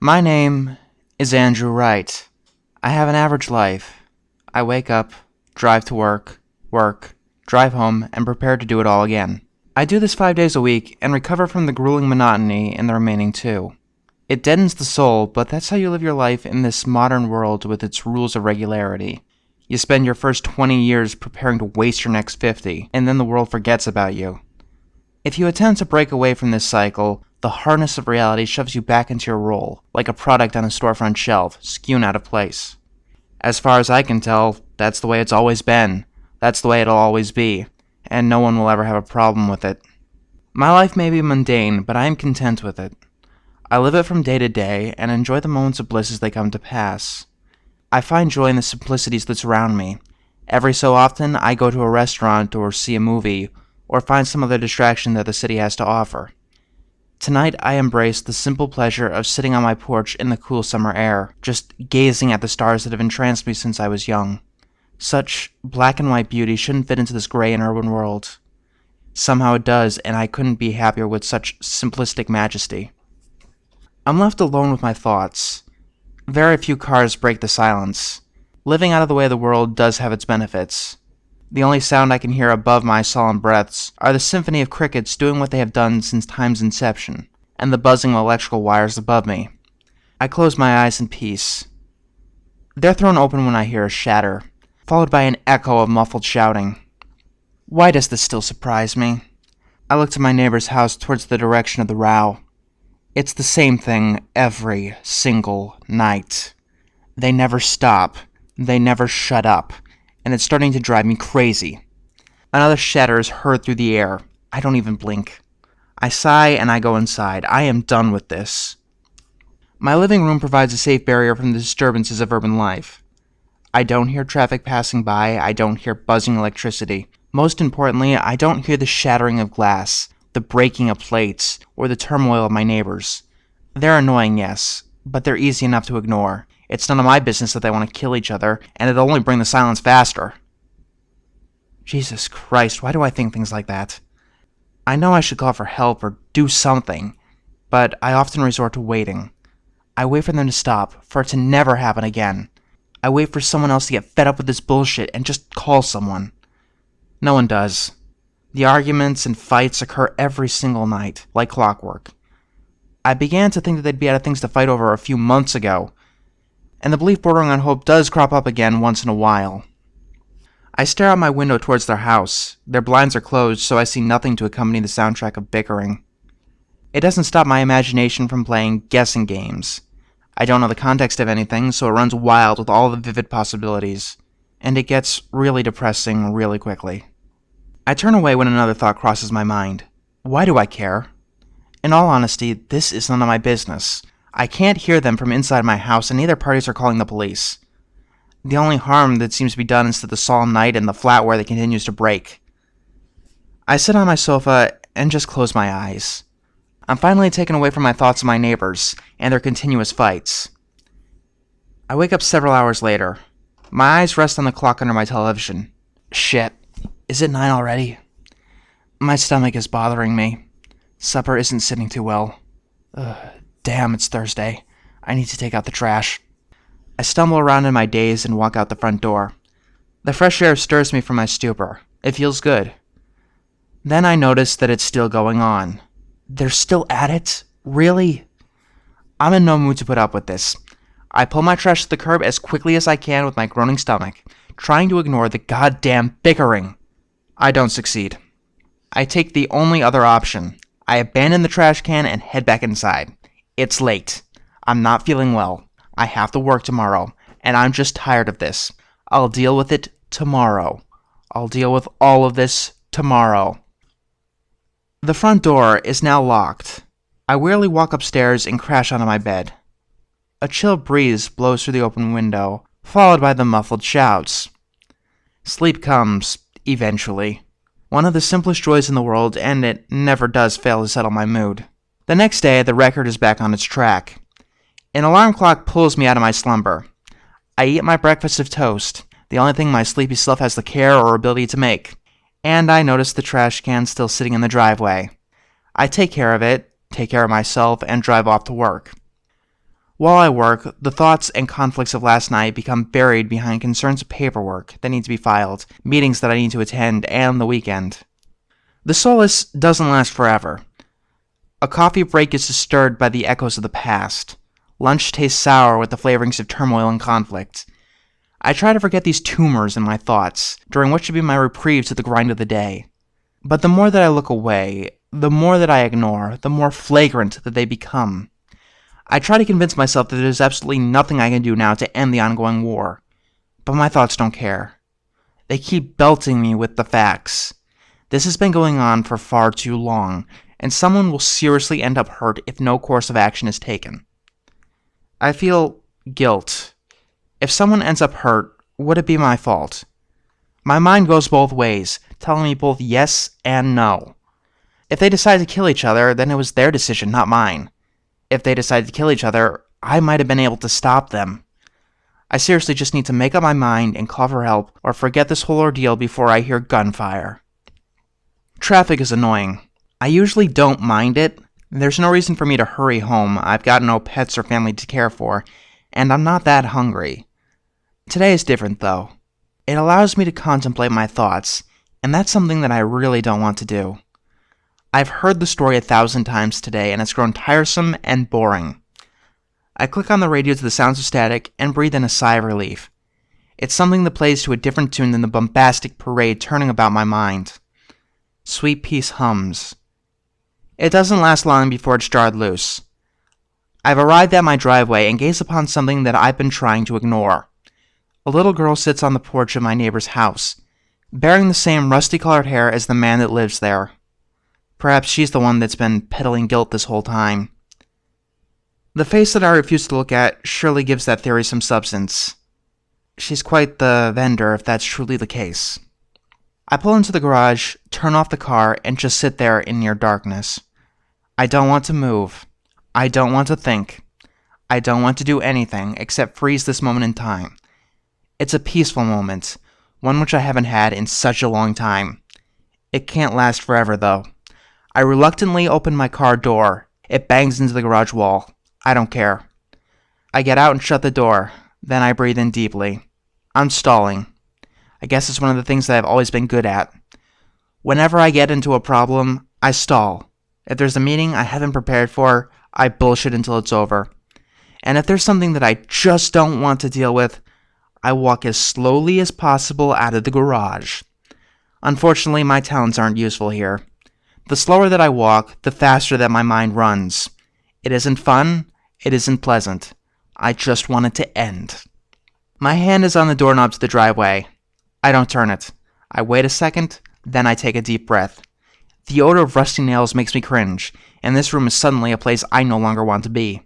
My name is Andrew Wright. I have an average life. I wake up, drive to work, drive home, and prepare to do it all again. I do this 5 days a week and recover from the grueling monotony in the remaining 2. It deadens the soul, but that's how you live your life in this modern world with its rules of regularity. You spend your first 20 years preparing to waste your next 50, and then the world forgets about you. If you attempt to break away from this cycle, the hardness of reality shoves you back into your role, like a product on a storefront shelf, skewn out of place. As far as I can tell, that's the way it's always been. That's the way it'll always be, and no one will ever have a problem with it. My life may be mundane, but I am content with it. I live it from day to day, and enjoy the moments of bliss as they come to pass. I find joy in the simplicities that surround me. Every so often, I go to a restaurant or see a movie, or find some other distraction that the city has to offer. Tonight, I embrace the simple pleasure of sitting on my porch in the cool summer air, just gazing at the stars that have entranced me since I was young. Such black and white beauty shouldn't fit into this gray and urban world. Somehow it does, and I couldn't be happier with such simplistic majesty. I'm left alone with my thoughts. Very few cars break the silence. Living out of the way of the world does have its benefits. The only sound I can hear above my solemn breaths are the symphony of crickets doing what they have done since time's inception, and the buzzing of electrical wires above me. I close my eyes in peace. They're thrown open when I hear a shatter, followed by an echo of muffled shouting. Why does this still surprise me? I look to my neighbor's house towards the direction of the row. It's the same thing every single night. They never stop. They never shut up. And it's starting to drive me crazy. Another shatter is heard through the air. I don't even blink. I sigh and I go inside. I am done with this. My living room provides a safe barrier from the disturbances of urban life. I don't hear traffic passing by. I don't hear buzzing electricity. Most importantly, I don't hear the shattering of glass, the breaking of plates, or the turmoil of my neighbors. They're annoying, yes, but they're easy enough to ignore. It's none of my business that they want to kill each other, and it'll only bring the silence faster. Jesus Christ, why do I think things like that? I know I should call for help or do something, but I often resort to waiting. I wait for them to stop, for it to never happen again. I wait for someone else to get fed up with this bullshit and just call someone. No one does. The arguments and fights occur every single night, like clockwork. I began to think that they'd be out of things to fight over a few months ago, and the belief bordering on hope does crop up again once in a while. I stare out my window towards their house. Their blinds are closed, so I see nothing to accompany the soundtrack of bickering. It doesn't stop my imagination from playing guessing games. I don't know the context of anything, so it runs wild with all the vivid possibilities, and it gets really depressing really quickly. I turn away when another thought crosses my mind. Why do I care? In all honesty, this is none of my business. I can't hear them from inside my house, and neither parties are calling the police. The only harm that seems to be done is to the solemn night and the flatware that continues to break. I sit on my sofa and just close my eyes. I'm finally taken away from my thoughts of my neighbors and their continuous fights. I wake up several hours later. My eyes rest on the clock under my television. Shit, is it 9 already? My stomach is bothering me. Supper isn't sitting too well. Damn, it's Thursday. I need to take out the trash. I stumble around in my daze and walk out the front door. The fresh air stirs me from my stupor. It feels good. Then I notice that it's still going on. They're still at it? Really? I'm in no mood to put up with this. I pull my trash to the curb as quickly as I can with my groaning stomach, trying to ignore the goddamn bickering. I don't succeed. I take the only other option. I abandon the trash can and head back inside. It's late. I'm not feeling well. I have to work tomorrow, and I'm just tired of this. I'll deal with it tomorrow. I'll deal with all of this tomorrow. The front door is now locked. I wearily walk upstairs and crash onto my bed. A chill breeze blows through the open window, followed by the muffled shouts. Sleep comes, eventually. One of the simplest joys in the world, and it never does fail to settle my mood. The next day, the record is back on its track. An alarm clock pulls me out of my slumber. I eat my breakfast of toast, the only thing my sleepy self has the care or ability to make, and I notice the trash can still sitting in the driveway. I take care of it, take care of myself, and drive off to work. While I work, the thoughts and conflicts of last night become buried behind concerns of paperwork that need to be filed, meetings that I need to attend, and the weekend. The solace doesn't last forever. A coffee break is disturbed by the echoes of the past. Lunch tastes sour with the flavorings of turmoil and conflict. I try to forget these tumors in my thoughts, during what should be my reprieve to the grind of the day. But the more that I look away, the more that I ignore, the more flagrant that they become. I try to convince myself that there's absolutely nothing I can do now to end the ongoing war. But my thoughts don't care. They keep belting me with the facts. This has been going on for far too long, and someone will seriously end up hurt if no course of action is taken. I feel guilt. If someone ends up hurt, would it be my fault? My mind goes both ways, telling me both yes and no. If they decide to kill each other, then it was their decision, not mine. If they decided to kill each other, I might have been able to stop them. I seriously just need to make up my mind and call for help or forget this whole ordeal before I hear gunfire. Traffic is annoying. I usually don't mind it. There's no reason for me to hurry home. I've got no pets or family to care for, and I'm not that hungry. Today is different, though. It allows me to contemplate my thoughts, and that's something that I really don't want to do. I've heard the story 1,000 times today, and it's grown tiresome and boring. I click on the radio to the sounds of static and breathe in a sigh of relief. It's something that plays to a different tune than the bombastic parade turning about my mind. Sweet Peace hums. It doesn't last long before it's jarred loose. I've arrived at my driveway and gaze upon something that I've been trying to ignore. A little girl sits on the porch of my neighbor's house, bearing the same rusty-colored hair as the man that lives there. Perhaps she's the one that's been peddling guilt this whole time. The face that I refuse to look at surely gives that theory some substance. She's quite the vendor if that's truly the case. I pull into the garage, turn off the car, and just sit there in near darkness. I don't want to move. I don't want to think. I don't want to do anything except freeze this moment in time. It's a peaceful moment, one which I haven't had in such a long time. It can't last forever, though. I reluctantly open my car door. It bangs into the garage wall. I don't care. I get out and shut the door. Then I breathe in deeply. I'm stalling. I guess it's one of the things that I've always been good at. Whenever I get into a problem, I stall. If there's a meeting I haven't prepared for, I bullshit until it's over. And if there's something that I just don't want to deal with, I walk as slowly as possible out of the garage. Unfortunately, my talents aren't useful here. The slower that I walk, the faster that my mind runs. It isn't fun. It isn't pleasant. I just want it to end. My hand is on the doorknob to the driveway. I don't turn it. I wait a second, then I take a deep breath. The odor of rusty nails makes me cringe, and this room is suddenly a place I no longer want to be.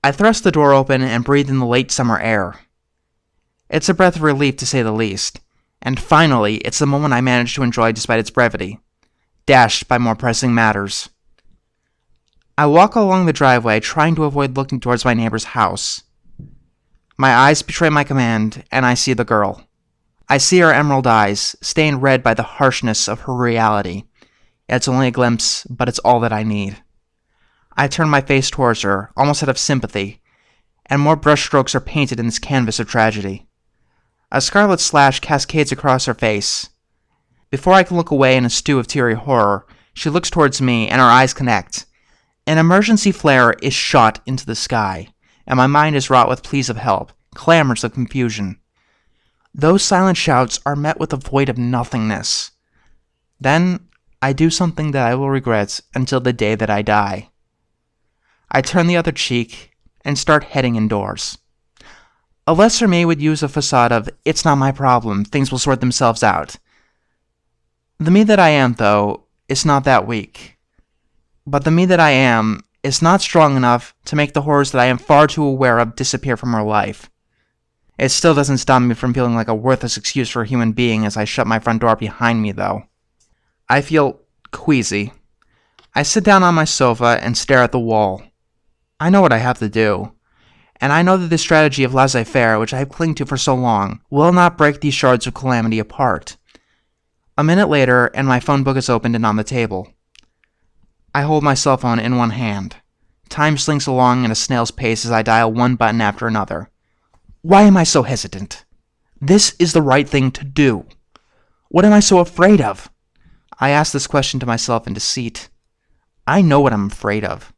I thrust the door open and breathe in the late summer air. It's a breath of relief to say the least, and finally, it's the moment I manage to enjoy despite its brevity, dashed by more pressing matters. I walk along the driveway, trying to avoid looking towards my neighbor's house. My eyes betray my command, and I see the girl. I see her emerald eyes, stained red by the harshness of her reality. It's only a glimpse, but it's all that I need. I turn my face towards her, almost out of sympathy, and more brushstrokes are painted in this canvas of tragedy. A scarlet slash cascades across her face. Before I can look away in a stew of teary horror, she looks towards me, and our eyes connect. An emergency flare is shot into the sky, and my mind is wrought with pleas of help, clamors of confusion. Those silent shouts are met with a void of nothingness. Then, I do something that I will regret until the day that I die. I turn the other cheek and start heading indoors. A lesser me would use a facade of, it's not my problem, things will sort themselves out. The me that I am, though, is not that weak. But the me that I am is not strong enough to make the horrors that I am far too aware of disappear from her life. It still doesn't stop me from feeling like a worthless excuse for a human being as I shut my front door behind me, though. I feel queasy. I sit down on my sofa and stare at the wall. I know what I have to do. And I know that this strategy of laissez-faire, which I have clung to for so long, will not break these shards of calamity apart. A minute later, and my phone book is opened and on the table. I hold my cell phone in one hand. Time slinks along at a snail's pace as I dial one button after another. Why am I so hesitant? This is the right thing to do. What am I so afraid of? I ask this question to myself in deceit. I know what I'm afraid of.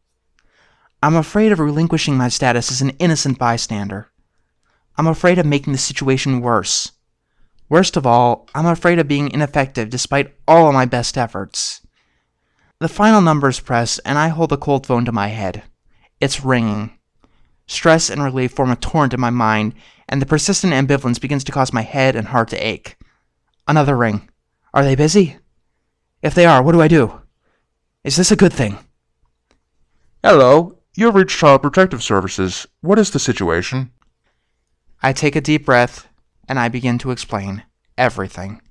I'm afraid of relinquishing my status as an innocent bystander. I'm afraid of making the situation worse. Worst of all, I'm afraid of being ineffective despite all of my best efforts. The final number is pressed, and I hold the cold phone to my head. It's ringing. Stress and relief form a torrent in my mind, and the persistent ambivalence begins to cause my head and heart to ache. Another ring. Are they busy? If they are, what do I do? Is this a good thing? Hello, you have reached Child Protective Services. What is the situation? I take a deep breath, and I begin to explain everything.